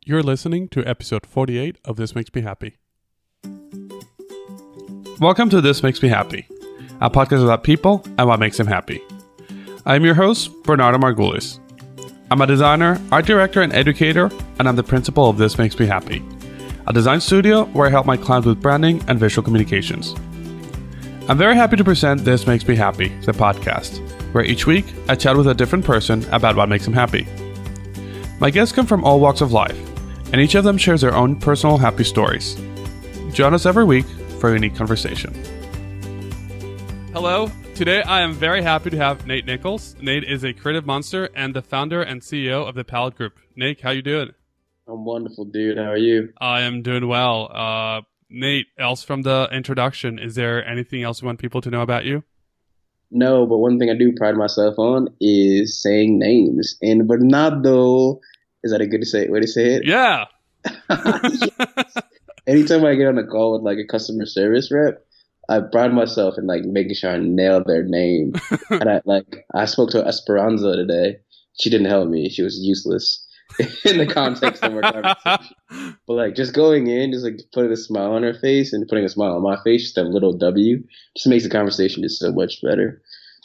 You're listening to episode 48 of This Makes Me Happy. Welcome to This Makes Me Happy, a podcast about people and what makes them happy. I'm your host, Bernardo Margulis. I'm a designer, art director, and educator, and I'm the principal of This Makes Me Happy, a design studio where I help my clients with branding and visual communications. I'm very happy to present This Makes Me Happy, the podcast, where each week I chat with a different person about what makes them happy. My guests come from all walks of life, and each of them shares their own personal happy stories. Join us every week for a unique conversation. Hello. Today I am very happy to have Nate Nichols. Nate is a creative monster and the founder and CEO of the Palette Group. Nate, how you doing? I'm wonderful, dude. How are you? I am doing well. Nate, else from the introduction, is there anything else you want people to know about you? No, but one thing I do pride myself on is saying names. And Bernardo, is that a good way to say it? Yeah. Yes. Anytime I get on a call with like a customer service rep, I pride myself in like making sure I nail their name. And I spoke to Esperanza today. She didn't help me. She was useless in the context of our conversation. But like just going in, just like putting a smile on her face and putting a smile on my face, just a little W, just makes the conversation just so much better.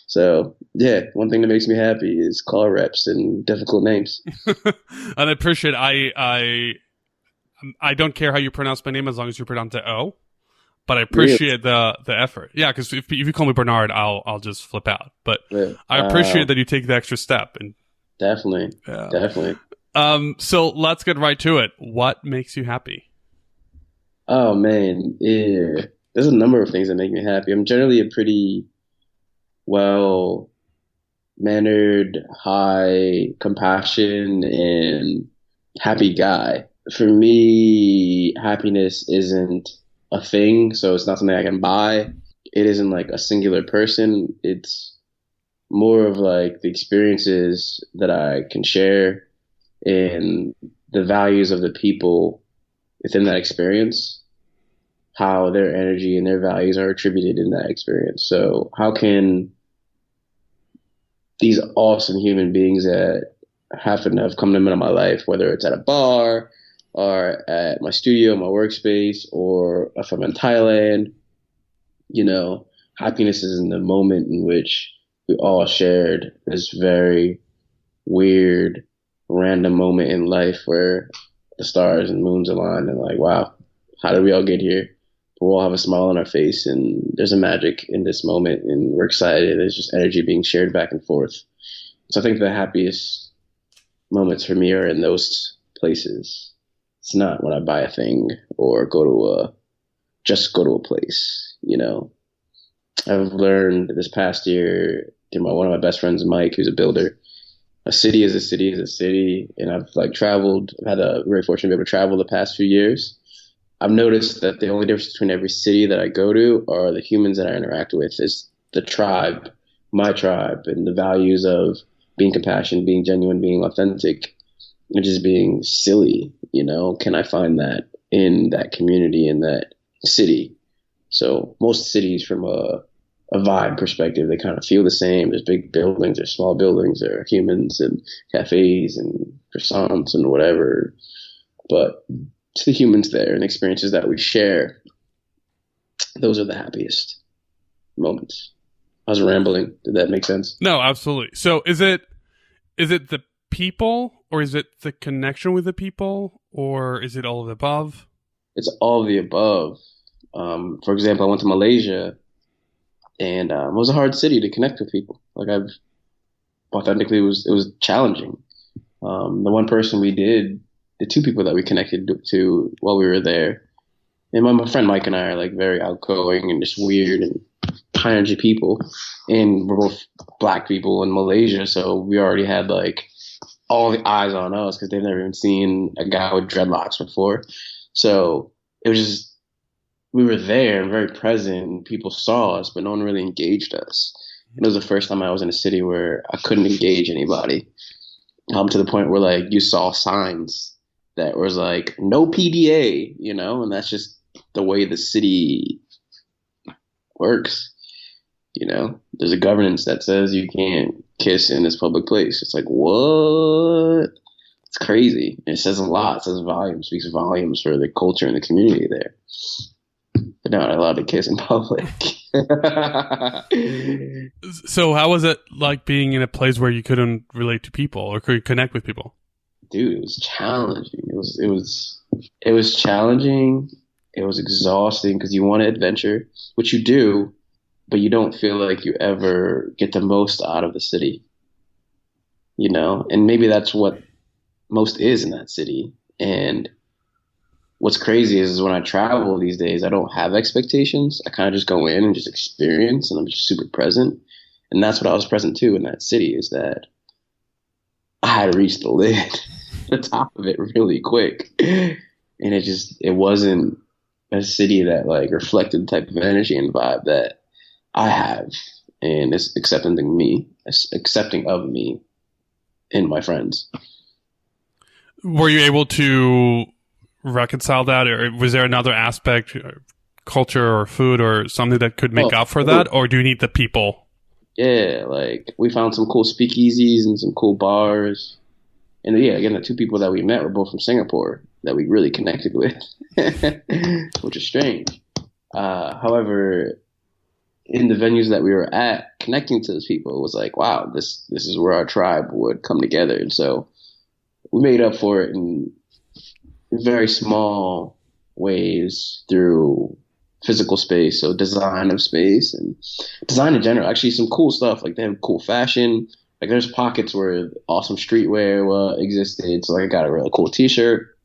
So yeah, one thing that makes me happy is call reps and difficult names. And I appreciate I don't care how you pronounce my name as long as you pronounce the O. But I appreciate the effort. Yeah, because if you call me Bernard, I'll just flip out. But yeah. I appreciate that you take the extra step. And definitely. So let's get right to it. What makes you happy? Oh man, yeah. There's a number of things that make me happy. I'm generally a pretty well-mannered, high compassion, and happy guy. For me, happiness isn't a thing, so it's not something I can buy. It isn't like a singular person. It's more of like the experiences that I can share and the values of the people within that experience, how their energy and their values are attributed in that experience. So how can these awesome human beings that happen to have come into my life, whether it's at a bar or at my studio, my workspace, or if I'm in Thailand, happiness is in the moment in which we all shared this very weird, random moment in life where the stars and moons align and like, wow, how did we all get here? But we'll all have a smile on our face and there's a magic in this moment and we're excited. There's just energy being shared back and forth. So I think the happiest moments for me are in those places. It's not when I buy a thing or go to a place, I've learned this past year through one of my best friends, Mike, who's a builder. A city is a city is a city. And I've traveled. I've had a very fortunate to be able to travel the past few years. I've noticed that the only difference between every city that I go to are the humans that I interact with is the tribe, my tribe, and the values of being compassionate, being genuine, being authentic, and just being silly. Can I find that in that community, in that city? So most cities from a vibe perspective, they kind of feel the same. There's big buildings, there's small buildings, there are humans and cafes and croissants and whatever. But it's the humans there and experiences that we share. Those are the happiest moments. I was rambling. Did that make sense? No, absolutely. So is it the people or is it the connection with the people or is it all of the above? It's all of the above. For example, I went to Malaysia and it was a hard city to connect with people. Like authentically, it was challenging. The one person the two people that we connected to while we were there, and my friend Mike and I are like very outgoing and just weird and high energy people. And we're both black people in Malaysia, so we already had like all the eyes on us because they've never even seen a guy with dreadlocks before. So it was just, we were there and very present and people saw us, but no one really engaged us. And it was the first time I was in a city where I couldn't engage anybody, to the point where like you saw signs that was like no PDA, and that's just the way the city works. There's a governance that says you can't kiss in this public place. It's like, what? It's crazy. It says a lot. It says volumes, speaks volumes for the culture and the community there. But not allowed to kiss in public. So how was it like being in a place where you couldn't relate to people or could connect with people? Dude, it was challenging. It was challenging. It was exhausting because you want to adventure, which you do, but you don't feel like you ever get the most out of the city, you know? And maybe that's what most is in that city. And what's crazy is when I travel these days, I don't have expectations. I kind of just go in and just experience, and I'm just super present. And that's what I was present to in that city, is that I had reached the lid, the top of it really quick. And it wasn't a city that like reflected the type of energy and vibe that I have, and it's accepting of me and my friends. Were you able to reconcile that, or was there another aspect, culture or food or something that could make up for that, or do you need the people? Yeah, like we found some cool speakeasies and some cool bars. And yeah, again, the two people that we met were both from Singapore that we really connected with, which is strange. However, in the venues that we were at, connecting to those people was like, wow, this is where our tribe would come together. And so we made up for it in very small ways through physical space, so design of space and design in general. Actually, some cool stuff, like they have cool fashion. Like there's pockets where awesome streetwear existed. So like I got a really cool t-shirt.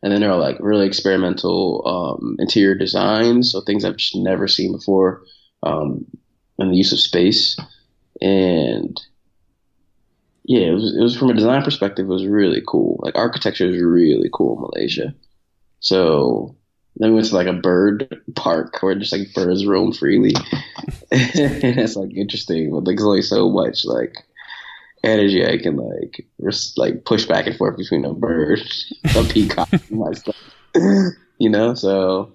And then there are like really experimental interior designs, so things I've just never seen before, and the use of space. And yeah, it was from a design perspective, it was really cool. Like architecture is really cool in Malaysia. So then we went to like a bird park where just like birds roam freely. And it's like interesting, but like there's only so much like energy I can like push back and forth between a bird, a peacock, and my stuff. You know, so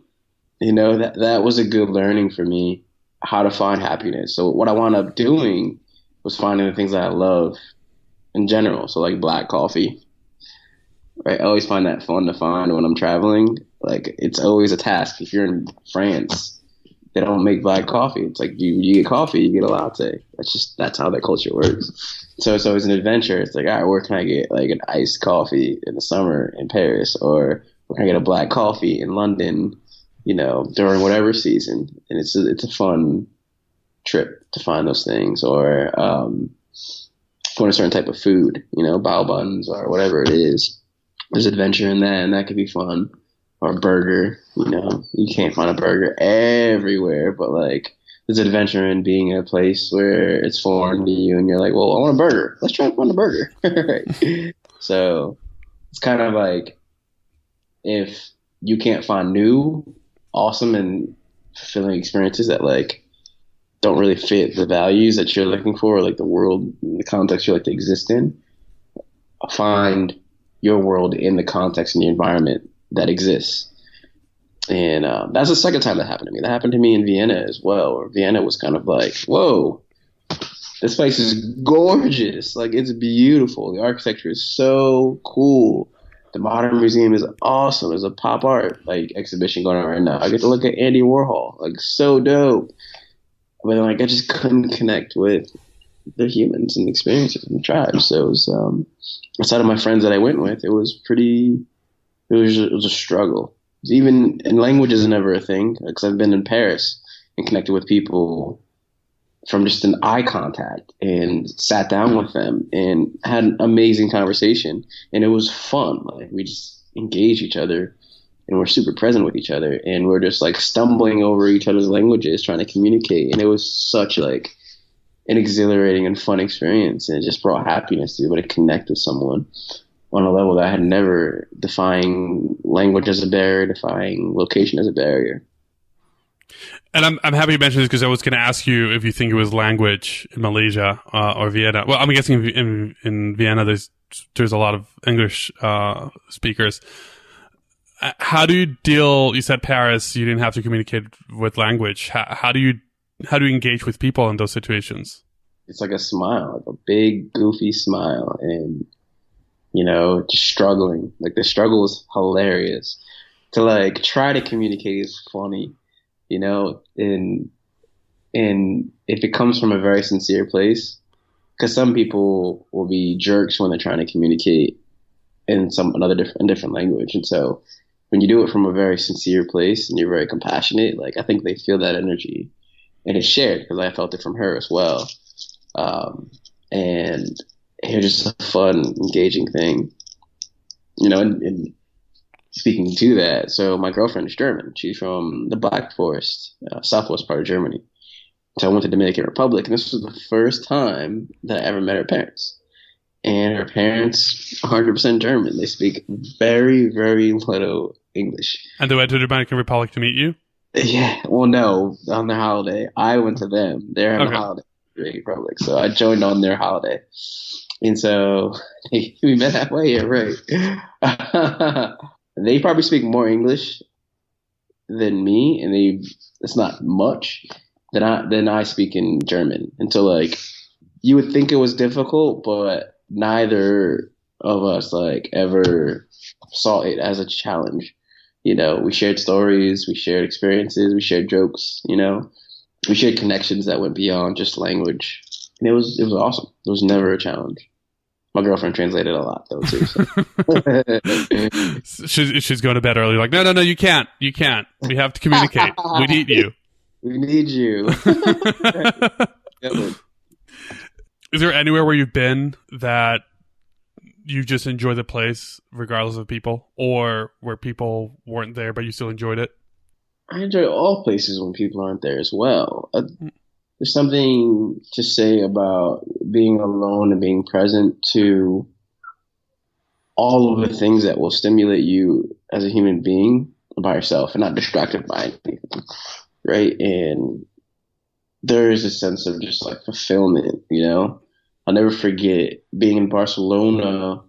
that was a good learning for me, how to find happiness. So what I wound up doing was finding the things that I love in general. So like black coffee, right? I always find that fun to find when I'm traveling. Like it's always a task. If you're in France, they don't make black coffee. It's like you get coffee, you get a latte. That's how their culture works. So it's always an adventure. It's like, all right, where can I get like an iced coffee in the summer in Paris, or where can I get a black coffee in London, you know, during whatever season? And it's a fun trip to find those things. Or for a certain type of food, you know, bao buns or whatever it is. There's adventure in that, and that could be fun. Or a burger, you know, you can't find a burger everywhere, but like there's adventure in being in a place where it's foreign to you and you're like, well, I want a burger. Let's try to find a burger. Right. So it's kind of like if you can't find new, awesome and fulfilling experiences that like don't really fit the values that you're looking for, or like the world, the context you like to exist in, find your world in the context and the environment that exists. And that's the second time that happened to me. That happened to me in Vienna as well, where Vienna was kind of like, whoa, this place is gorgeous. Like, it's beautiful. The architecture is so cool. The Modern Museum is awesome. There's a pop art like exhibition going on right now. I get to look at Andy Warhol, like so dope. But like I just couldn't connect with the humans and the experiences and the tribes. So it was outside of my friends that I went with, it was a struggle. Even and language is never a thing, because I've been in Paris and connected with people from just an eye contact and sat down with them and had an amazing conversation, and it was fun. Like we just engage each other and we're super present with each other, and we're just like stumbling over each other's languages trying to communicate, and it was such like an exhilarating and fun experience, and it just brought happiness to be able to connect with someone on a level that I had never, defying language as a barrier, defying location as a barrier. And I'm happy you mentioned this, because I was going to ask you if you think it was language in Malaysia or Vienna. Well, I'm guessing in Vienna there's a lot of English speakers. How do you deal? You said Paris, you didn't have to communicate with language. How do you engage with people in those situations? It's like a smile, like a big goofy smile, and just struggling. Like the struggle was hilarious. To like try to communicate is funny, and if it comes from a very sincere place, because some people will be jerks when they're trying to communicate in different language, and so when you do it from a very sincere place and you're very compassionate, like I think they feel that energy, and it's shared because I felt it from her as well. And it was just a fun, engaging thing, and speaking to that, so my girlfriend is German. She's from the Black Forest, southwest part of Germany. So I went to Dominican Republic, and this was the first time that I ever met her parents. And her parents, 100% German. They speak very, very little English. And they went to the Dominican Republic to meet you? Yeah, well, no, on their holiday. I went to them. They're having a holiday in the Dominican Republic, so I joined on their holiday. And so we met halfway, yeah, right. They probably speak more English than me, and it's not much than I speak in German. And so like you would think it was difficult, but neither of us like ever saw it as a challenge. We shared stories, we shared experiences, we shared jokes, we shared connections that went beyond just language. And it was awesome. It was never a challenge. My girlfriend translated a lot though too. So. she's going to bed early. Like, no, you can't. We have to communicate. We need you. We need you. Is there anywhere where you've been that you just enjoy the place regardless of people, or where people weren't there but you still enjoyed it? I enjoy all places when people aren't there as well. There's something to say about being alone and being present to all of the things that will stimulate you as a human being by yourself and not distracted by anything, right? And there is a sense of just like fulfillment, I'll never forget being in Barcelona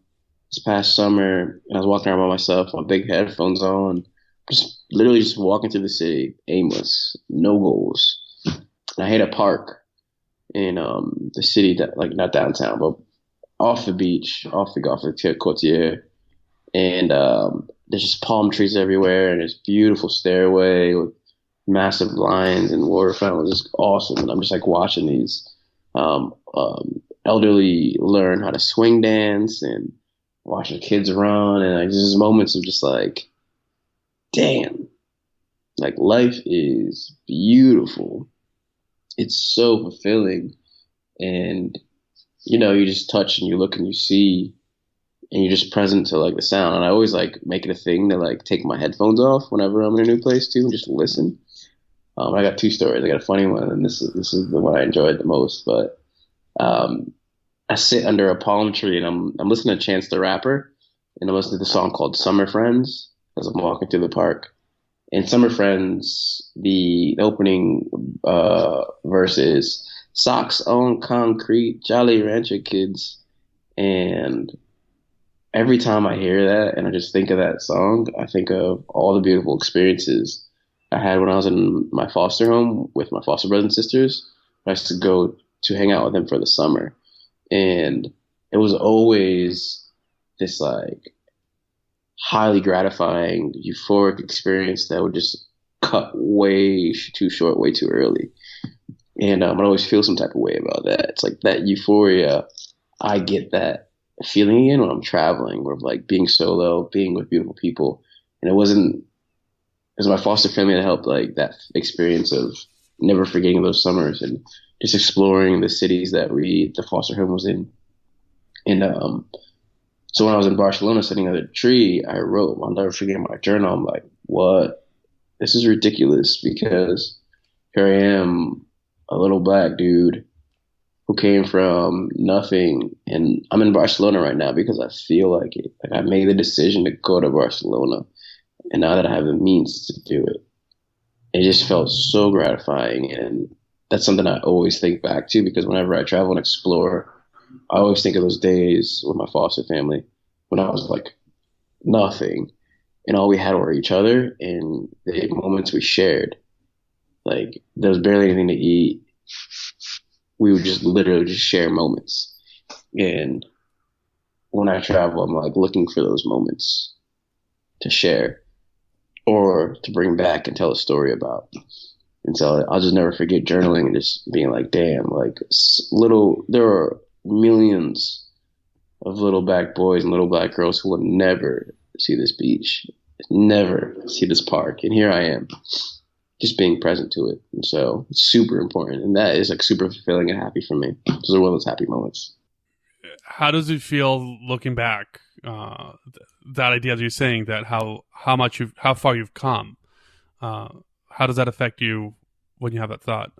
this past summer, and I was walking around by myself with my big headphones on, just literally just walking through the city, aimless, no goals. And I hit a park in the city, that like not downtown, but off the beach, off the Côtier, and there's just palm trees everywhere, and there's beautiful stairway with massive lions and water fountains. It's awesome, and I'm just like watching these elderly learn how to swing dance and watching kids run, and like just moments of just like, damn, like life is beautiful. It's so fulfilling, and you just touch and you look and you see, and you're just present to like the sound. And I always like make it a thing to like take my headphones off whenever I'm in a new place too, and just listen. I got two stories. I got a funny one, and this is the one I enjoyed the most. But I sit under a palm tree and I'm listening to Chance the Rapper, and I'm listening to the song called "Summer Friends" as I'm walking through the park. And "Summer Friends," the opening verse is "Socks on concrete, Jolly Rancher kids," and every time I hear that and I just think of that song, I think of all the beautiful experiences I had when I was in my foster home with my foster brothers and sisters. I used to go to hang out with them for the summer. And it was always this like highly gratifying, euphoric experience that would just cut way too short, way too early. And I'd always feel some type of way about that. It's like that euphoria. I get that feeling again when I'm traveling, where like being solo, being with beautiful people. And it was my foster family that helped like that experience of never forgetting those summers and just exploring the cities that the foster home was in. And so when I was in Barcelona sitting under a tree, I wrote, I'll never forget my journal. I'm like, what? This is ridiculous, because here I am, a little black dude who came from nothing, and I'm in Barcelona right now because I feel like it. Like I made the decision to go to Barcelona, and now that I have the means to do it, it just felt so gratifying. And that's something I always think back to, because whenever I travel and explore, I always think of those days with my foster family when I was like nothing, and all we had were each other and the moments we shared. Like there was barely anything to eat. We would just literally just share moments. And when I travel, I'm like looking for those moments to share or to bring back and tell a story about. And so I'll just never forget journaling and just being like, damn, like there are millions of little black boys and little black girls who will never see this beach, never see this park. And here I am, just being present to it. And so it's super important. And that is like super fulfilling and happy for me. Those are one of those happy moments. How does it feel looking back? That idea that you're saying that how far you've come. How does that affect you when you have that thought?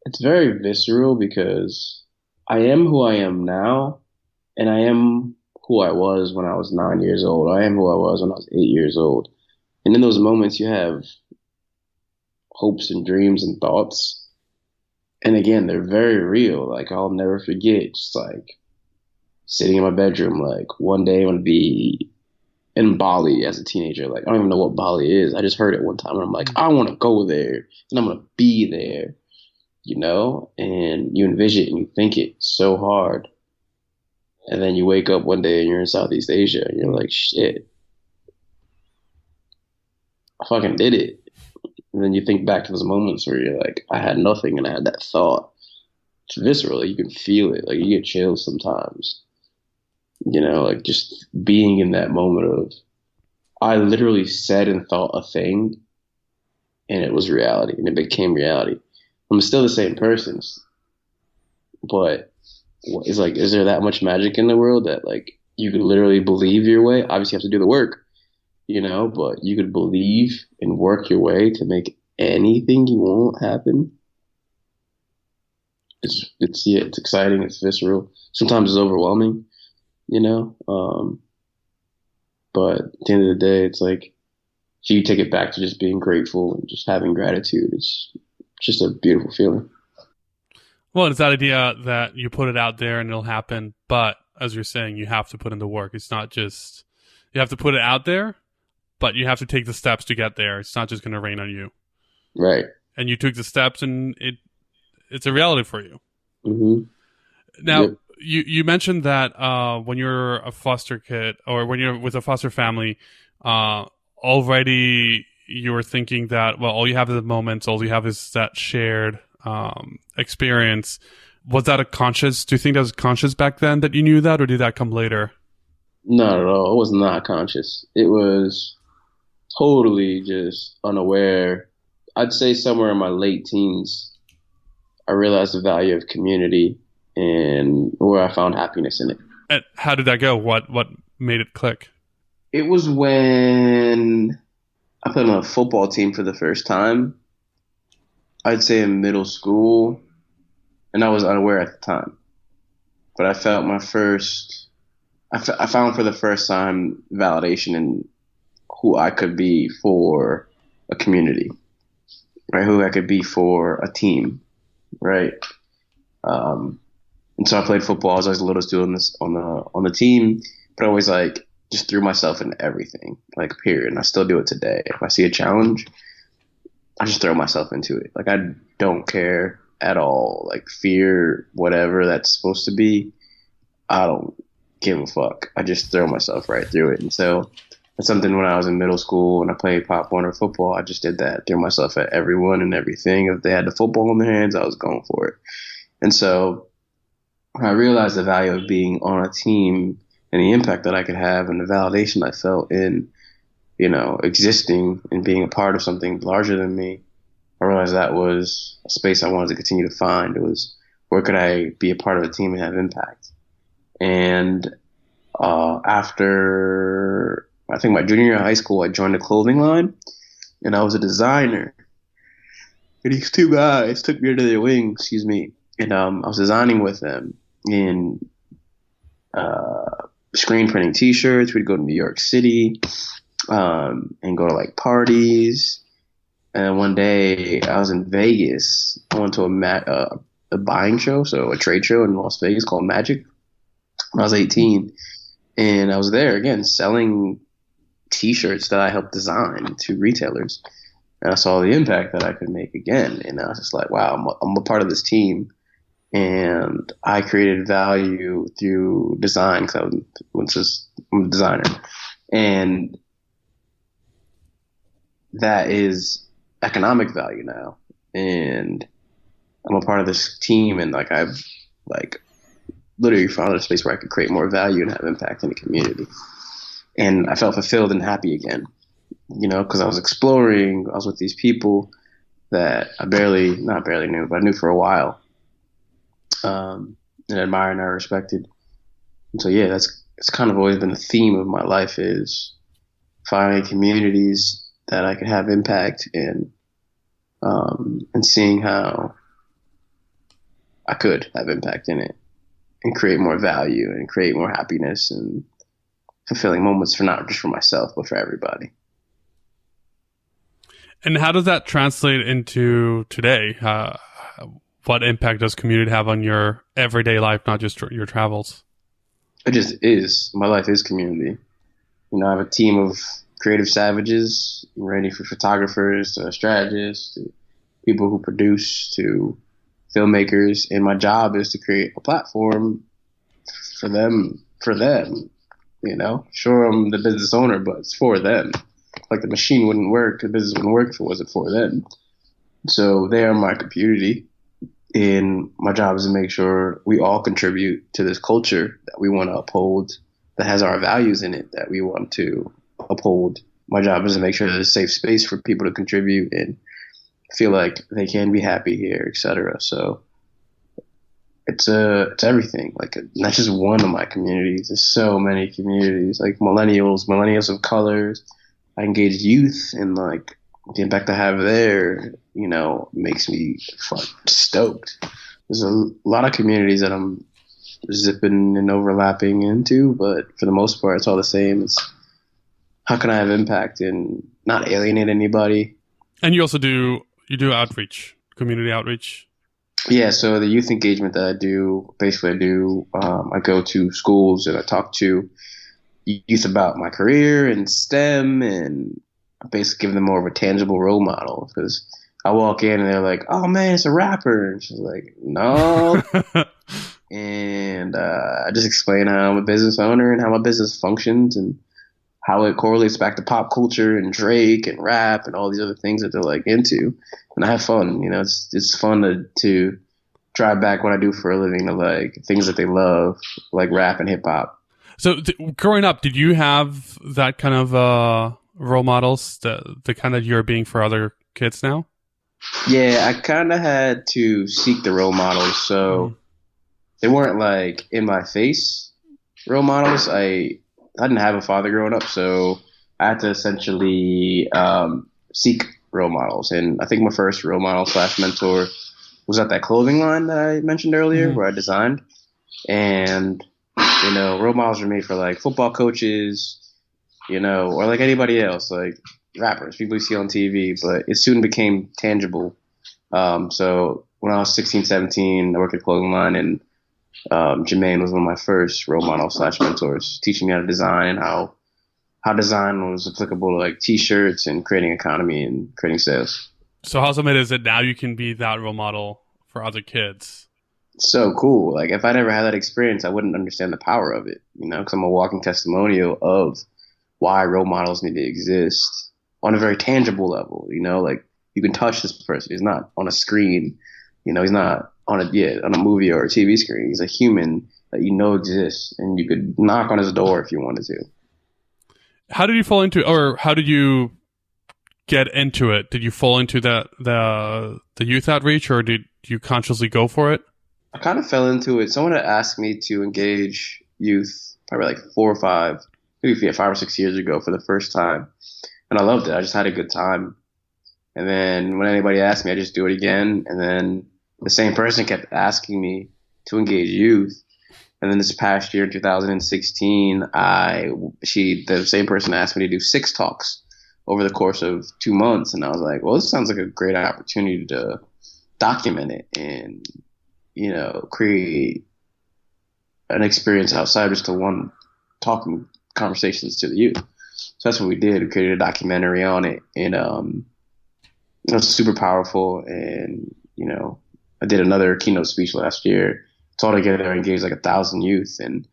It's very visceral because I am who I am now, and I am who I was when I was 9 years old. I am who I was when I was 8 years old. And in those moments, you have hopes and dreams and thoughts. And again, they're very real. Like, I'll never forget, just like sitting in my bedroom, like one day I'm going to be in Bali as a teenager. Like, I don't even know what Bali is. I just heard it one time and I'm like, I want to go there and I'm going to be there, you know? And you envision it and you think it so hard. And then you wake up one day and you're in Southeast Asia and you're like, shit, I fucking did it. And then you think back to those moments where you're like, I had nothing and I had that thought. It's visceral. You can feel it. Like, you get chills sometimes. You know, like just being in that moment of, I literally said and thought a thing and it was reality and it became reality. I'm still the same person, but it's like, is there that much magic in the world that like you could literally believe your way? Obviously you have to do the work, you know, but you could believe and work your way to make anything you want happen. It's exciting. It's visceral. Sometimes it's overwhelming, you know? But at the end of the day, it's like, if you take it back to just being grateful and just having gratitude, it's just a beautiful feeling. Well, it's that idea that you put it out there and it'll happen, but as you're saying, you have to put in the work. It's not just, you have to put it out there, but you have to take the steps to get there. It's not just going to rain on you. Right. And you took the steps and it's a reality for you. Mm-hmm. Now, yep. you mentioned that when you're a foster kid or when you're with a foster family, already you were thinking that, well, all you have is the moments, all you have is that shared experience. Was that do you think that was conscious back then that you knew that, or did that come later? Not at all. It was not conscious. It was totally just unaware. I'd say somewhere in my late teens, I realized the value of community and where I found happiness in it. And how did that go? What made it click? It was when I played on a football team for the first time. I'd say in middle school, and I was unaware at the time. But I felt I found for the first time validation in who I could be for a community, right? Who I could be for a team, right? And so I played football as I was the littlest dude on the team, but I always like just threw myself into everything, like period. And I still do it today. If I see a challenge, I just throw myself into it. Like, I don't care at all. Like, fear, whatever that's supposed to be, I don't give a fuck. I just throw myself right through it. And so that's something when I was in middle school and I played Pop Warner football, I just did that. Threw myself at everyone and everything. If they had the football in their hands, I was going for it. And so I realized the value of being on a team and the impact that I could have and the validation I felt in, you know, existing and being a part of something larger than me. I realized that was a space I wanted to continue to find. It was, where could I be a part of a team and have impact? And after, I think my junior year of high school, I joined a clothing line and I was a designer. And these two guys took me under their wing, and I was designing with them in screen printing T-shirts. We'd go to New York City and go to like parties. And one day I was in Vegas. I went to a buying show, so a trade show in Las Vegas called Magic. When I was 18, and I was there again selling T-shirts that I helped design to retailers. And I saw the impact that I could make again, and I was just like, wow, I'm a part of this team and I created value through design because I'm a designer, and that is economic value now. And I'm a part of this team, and like I've like literally found a space where I could create more value and have impact in the community. And I felt fulfilled and happy again, because I was exploring. I was with these people that I not barely knew, but I knew for a while, and admired and I respected. And so, yeah, it's kind of always been the theme of my life is finding communities that I could have impact in, and seeing how I could have impact in it and create more value and create more happiness and fulfilling moments for not just for myself, but for everybody. And how does that translate into today? What impact does community have on your everyday life, not just your travels? It just is. My life is community. I have a team of creative savages, ranging from photographers to strategists to people who produce to filmmakers. And my job is to create a platform for them. Sure, I'm the business owner, but it's for them. Like the machine wouldn't work, the business wouldn't work if it wasn't for them. So they are my community. And my job is to make sure we all contribute to this culture that we want to uphold, that has our values in it that we want to uphold. My job is to make sure there's a safe space for people to contribute and feel like they can be happy here, etc. So it's everything. Like, not just one of my communities. There's so many communities, like millennials of colors. I engage youth, and like the impact I have there, makes me stoked. There's a lot of communities that I'm zipping and overlapping into, but for the most part, it's all the same. It's how can I have impact and not alienate anybody. And you also do outreach, community outreach. Yeah, so the youth engagement that I do, I go to schools and I talk to youth about my career in STEM, and I basically give them more of a tangible role model, because I walk in and they're like, "Oh man, it's a rapper," and she's like, "No." And I just explain how I'm a business owner and how my business functions and how it correlates back to pop culture and Drake and rap and all these other things that they're like into. And I have fun. It's fun to drive back what I do for a living to like things that they love, like rap and hip hop. So growing up, did you have that kind of role models, the kind that you're being for other kids now? Yeah, I kind of had to seek the role models. So they weren't like in my face role models. I didn't have a father growing up, so I had to essentially seek role models. And I think my first role model / mentor was at that clothing line that I mentioned earlier, where I designed. And role models are made for like football coaches, or like anybody else, like rappers, people you see on TV, but it soon became tangible. So when I was 16, 17, I worked at a clothing line, and Jermaine was one of my first role models / mentors, teaching me how to design and how design was applicable to like t-shirts and creating economy and creating sales. So how awesome it is that now you can be that role model for other kids. So cool. Like, if I never had that experience, I wouldn't understand the power of it, because I'm a walking testimonial of why role models need to exist on a very tangible level. Like, you can touch this person. He's not on a screen. He's not on a movie or a TV screen. He's a human that exists, and you could knock on his door if you wanted to. How did you fall into, or how did you get into it? Did you fall into the youth outreach, or did you consciously go for it? I kind of fell into it. Someone had asked me to engage youth probably like 5 or 6 years ago for the first time. And I loved it. I just had a good time. And then when anybody asked me, I just do it again. And then the same person kept asking me to engage youth. And then this past year, in 2016, the same person asked me to do 6 talks over the course of 2 months. And I was like, well, this sounds like a great opportunity to document it and create an experience outside just to one talking conversations to the youth. So that's what we did. We created a documentary on it, and it was super powerful. And I did another keynote speech last year. It's altogether engaged like 1,000 youth. And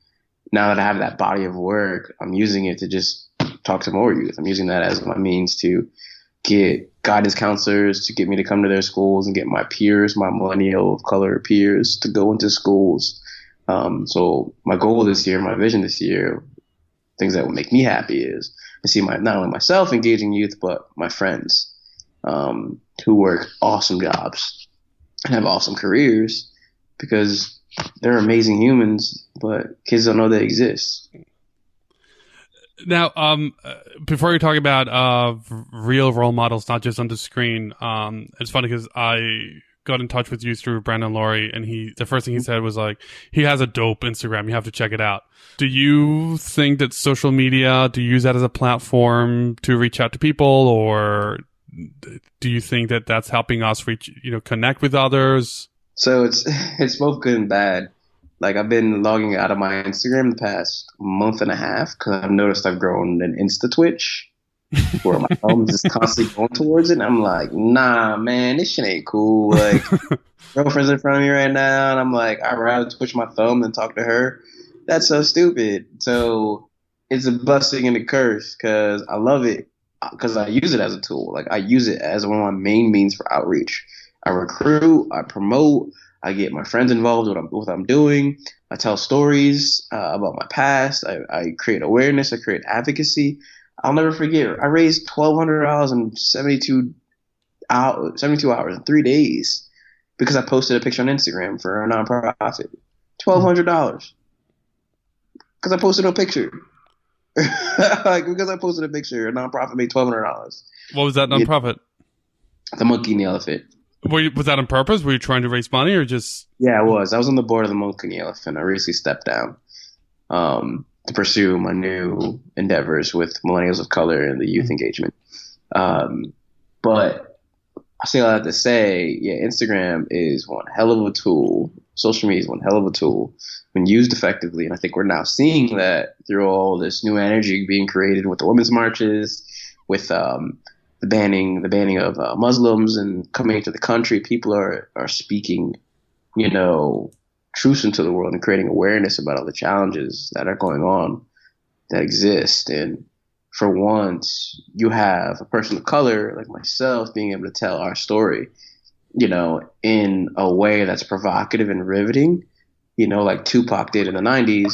now that I have that body of work, I'm using it to just talk to more youth. I'm using that as my means to get guidance counselors to get me to come to their schools and get my peers, my millennial of color peers, to go into schools. So my goal this year, my vision this year, things that would make me happy is to see not only myself engaging youth, but my friends who work awesome jobs and have awesome careers because they're amazing humans, but kids don't know they exist. Now, before you talk about real role models, not just on the screen, it's funny because I got in touch with you through Brandon Laurie, and the first thing he said was like, he has a dope Instagram. You have to check it out. Do you think that social media, do you use that as a platform to reach out to people, or do you think that that's helping us connect with others? So it's both good and bad. Like I've been logging out of my Instagram the past month and a half because I've noticed I've grown an Insta Twitch where my thumb is just constantly going towards it. And I'm like, nah, man, this shit ain't cool. Like girlfriend's in front of me right now, and I'm like, I'd rather twitch my thumb than talk to her. That's so stupid. So it's a blessing and a curse because I love it because I use it as a tool. Like I use it as one of my main means for outreach. I recruit, I promote, I get my friends involved with what I'm doing. I tell stories about my past. I create awareness. I create advocacy. I'll never forget. I raised $1,200 in 72 hours in 3 days because I posted a picture on Instagram for a nonprofit. $1,200 because I posted a picture. Because I posted a picture, a nonprofit made $1,200. What was that nonprofit? The Monkey and the Elephant. Was that on purpose? Were you trying to raise money or just? Yeah, I was. I was on the board of the Monkey and the Elephant. I recently stepped down to pursue my new endeavors with millennials of color and the youth engagement. But I say all that to say, yeah, Instagram is one hell of a tool. Social media is one hell of a tool when used effectively. And I think we're now seeing that through all this new energy being created with the women's marches, with the banning of Muslims and coming into the country. People are speaking, truth into the world and creating awareness about all the challenges that are going on, that exist. And for once, you have a person of color like myself being able to tell our story, in a way that's provocative and riveting, like Tupac did in the 90s.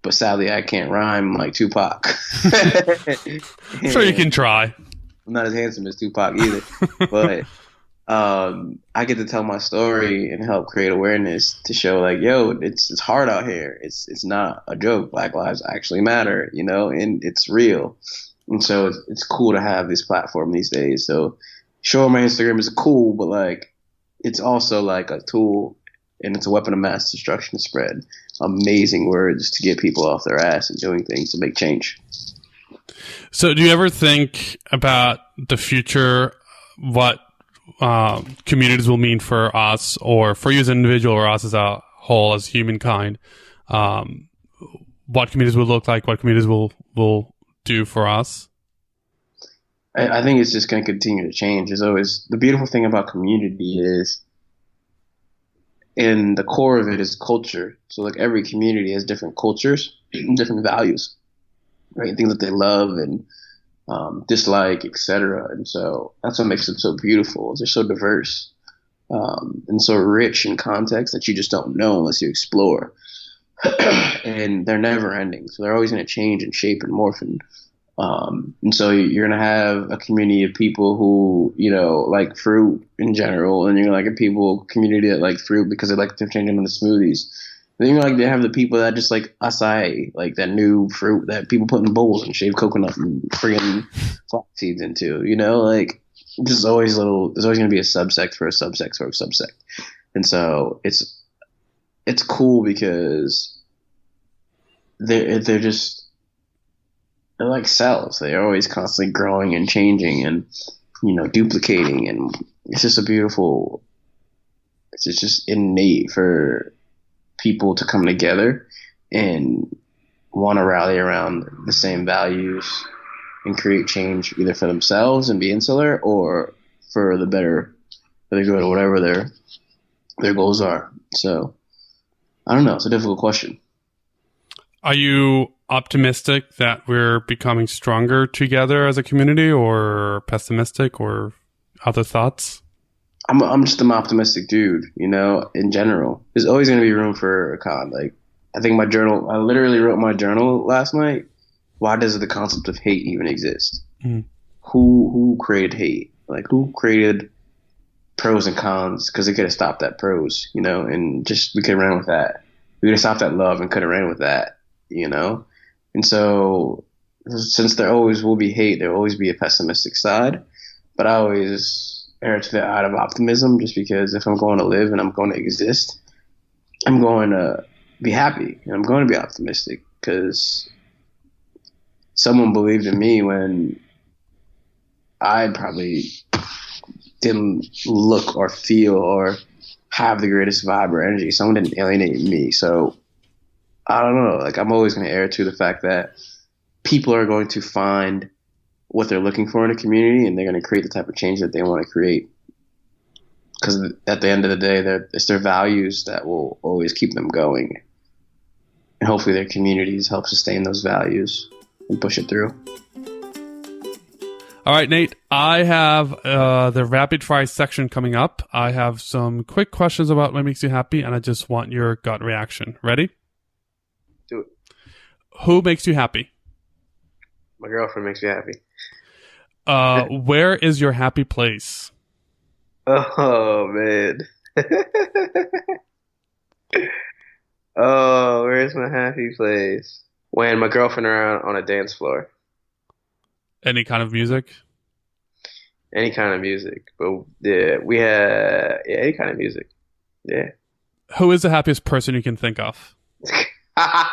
But sadly, I can't rhyme like Tupac. So you can try. I'm not as handsome as Tupac either, but I get to tell my story and help create awareness to show like, yo, it's hard out here. It's not a joke. Black lives actually matter, and it's real. And so it's cool to have this platform these days. So sure, my Instagram is cool, but like it's also like a tool, and it's a weapon of mass destruction to spread amazing words to get people off their ass and doing things to make change. So do you ever think about the future, what communities will mean for us, or for you as an individual, or us as a whole, as humankind? What communities will look like, what communities will do for us? I think it's just going to continue to change. There's always, the beautiful thing about community is, in the core of it is culture. So like every community has different cultures, different values, right? Things that they love and dislike, etc. And so that's what makes them so beautiful. They're so diverse and so rich in context that you just don't know unless you explore. And they're never ending. So they're always going to change and shape and morph. And so you're going to have a community of people who, like fruit in general. And you're like a community that like fruit because they like to change them into smoothies. Then you're like, they have the people that just like acai, like that new fruit that people put in bowls and shave coconut and friggin' flax seeds into, like there's always going to be a subsect for a subsect for a subsect. And so it's cool because they're like cells. They're always constantly growing and changing and, duplicating. And it's just it's just innate for people to come together and want to rally around the same values and create change either for themselves and be insular or for the good or whatever their goals are. So I don't know. It's a difficult question. Are you optimistic that we're becoming stronger together as a community, or pessimistic, or other thoughts? I'm just an optimistic dude, in general. There's always going to be room for a con. Like, I think I literally wrote my journal last night. Why does the concept of hate even exist? Mm. Who created hate? Like, who created pros and cons? Because they could have stopped at pros, and just we could have ran with that. We could have stopped at love and could have ran with that, And so, since there always will be hate, there will always be a pessimistic side. But I always err to the side of optimism, just because if I'm going to live and I'm going to exist, I'm going to be happy and I'm going to be optimistic because someone believed in me when I probably didn't look or feel or have the greatest vibe or energy. Someone didn't alienate me. So I don't know. Like, I'm always going to err to the fact that people are going to find what they're looking for in a community, and they're going to create the type of change that they want to create. Because at the end of the day, it's their values that will always keep them going. And hopefully their communities help sustain those values and push it through. All right, Nate, I have the rapid fire section coming up. I have some quick questions about what makes you happy, and I just want your gut reaction. Ready? Do it. Who makes you happy? My girlfriend makes me happy. Where is your happy place? Oh, man. Oh, where's my happy place? When my girlfriend are on a dance floor. Any kind of music? Any kind of music. But yeah, any kind of music. Yeah. Who is the happiest person you can think of? I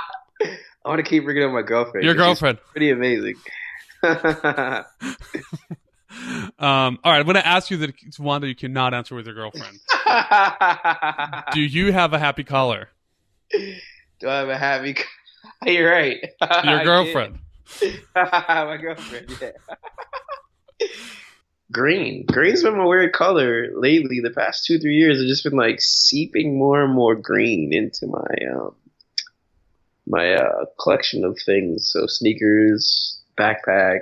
want to keep bringing up my girlfriend. Your girlfriend. Pretty amazing. All right, I'm going to ask you the one that you cannot answer with your girlfriend. Do you have a happy caller? Do I have a happy? You're right. Your girlfriend. My girlfriend. Yeah. Green. Green's been my weird color lately. The past 2-3 years, I've just been like seeping more and more green into my collection of things. So sneakers, backpack.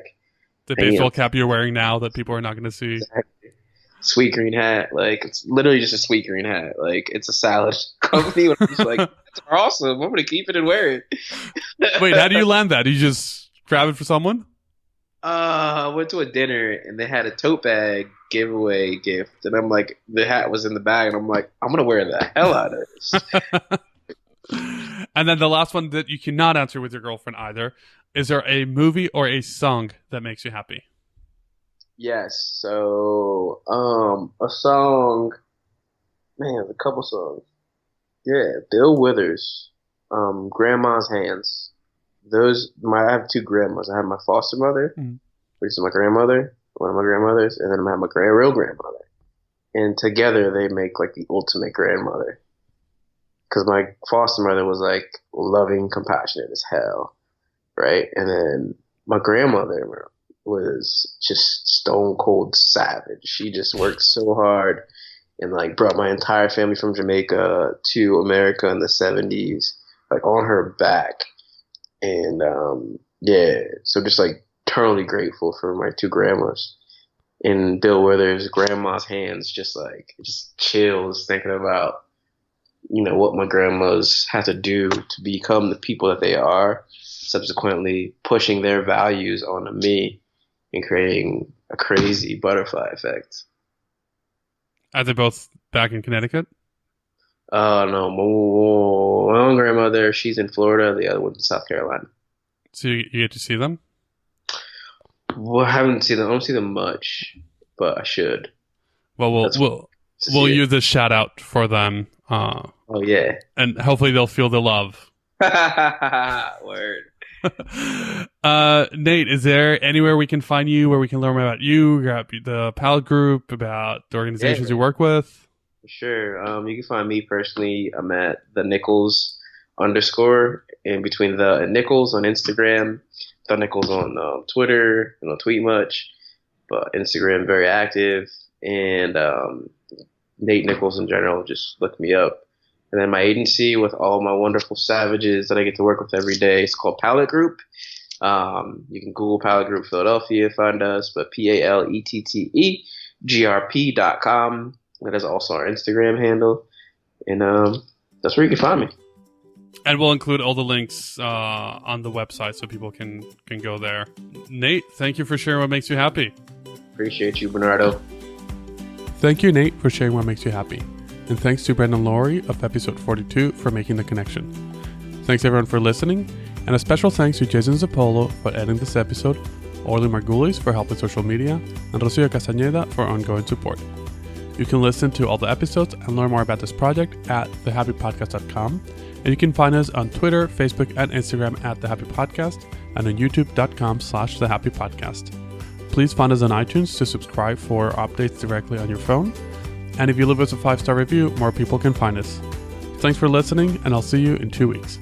The baseball cap you're wearing now that people are not going to see. Exactly. Sweet green hat. Like, it's literally just a sweet green hat. Like, it's a salad company. I'm just like, that's awesome. I'm going to keep it and wear it. Wait, how do you land that? Do you just grab it for someone? I went to a dinner and they had a tote bag giveaway gift. And I'm like, the hat was in the bag. And I'm like, I'm going to wear the hell out of this. And then the last one that you cannot answer with your girlfriend either. Is there a movie or a song that makes you happy? Yes. So, a song, man, a couple songs. Yeah, Bill Withers, Grandma's Hands. I have two grandmas. I have my foster mother, which is my grandmother, one of my grandmothers, and then I have my real grandmother. And together they make like the ultimate grandmother. Because my foster mother was like loving, compassionate as hell. Right. And then my grandmother was just stone cold savage. She just worked so hard and like brought my entire family from Jamaica to America in the 70s, like on her back. And yeah, so just like eternally grateful for my two grandmas. And Bill Withers' Grandma's Hands, just chills thinking about, what my grandmas had to do to become the people that they are, subsequently pushing their values onto me and creating a crazy butterfly effect. Are they both back in Connecticut? No, my own grandmother, she's in Florida, the other one's in South Carolina. So you get to see them? Well, I haven't seen them. I don't see them much, but I should. Well, we'll use this shout out for them. Oh yeah, and hopefully they'll feel the love. Word. Nate, is there anywhere we can find you where we can learn more about you, about the Pal group, about the organizations you work with? Sure. You can find me personally. I'm at the Nichols _ in between the Nichols on Instagram, the Nichols on Twitter. I don't tweet much, but Instagram very active. And Nate Nichols in general. Just look me up. And then my agency with all my wonderful savages that I get to work with every day, it's called Palette Group. You can Google Palette Group Philadelphia, find us, but PALETTEGRP.com. That is also our Instagram handle. And that's where you can find me. And we'll include all the links on the website so people can go there. Nate, thank you for sharing what makes you happy. Appreciate you, Bernardo. Thank you, Nate, for sharing what makes you happy. And thanks to Brendan Laurie of episode 42 for making the connection. Thanks everyone for listening, and a special thanks to Jason Zappolo for editing this episode, Orly Margulis for help with social media, and Rocio Castañeda for ongoing support. You can listen to all the episodes and learn more about this project at thehappypodcast.com, and you can find us on Twitter, Facebook, and Instagram at The Happy Podcast, and on youtube.com/thehappypodcast. Please find us on iTunes to subscribe for updates directly on your phone. And if you leave us a 5-star review, more people can find us. Thanks for listening, and I'll see you in 2 weeks.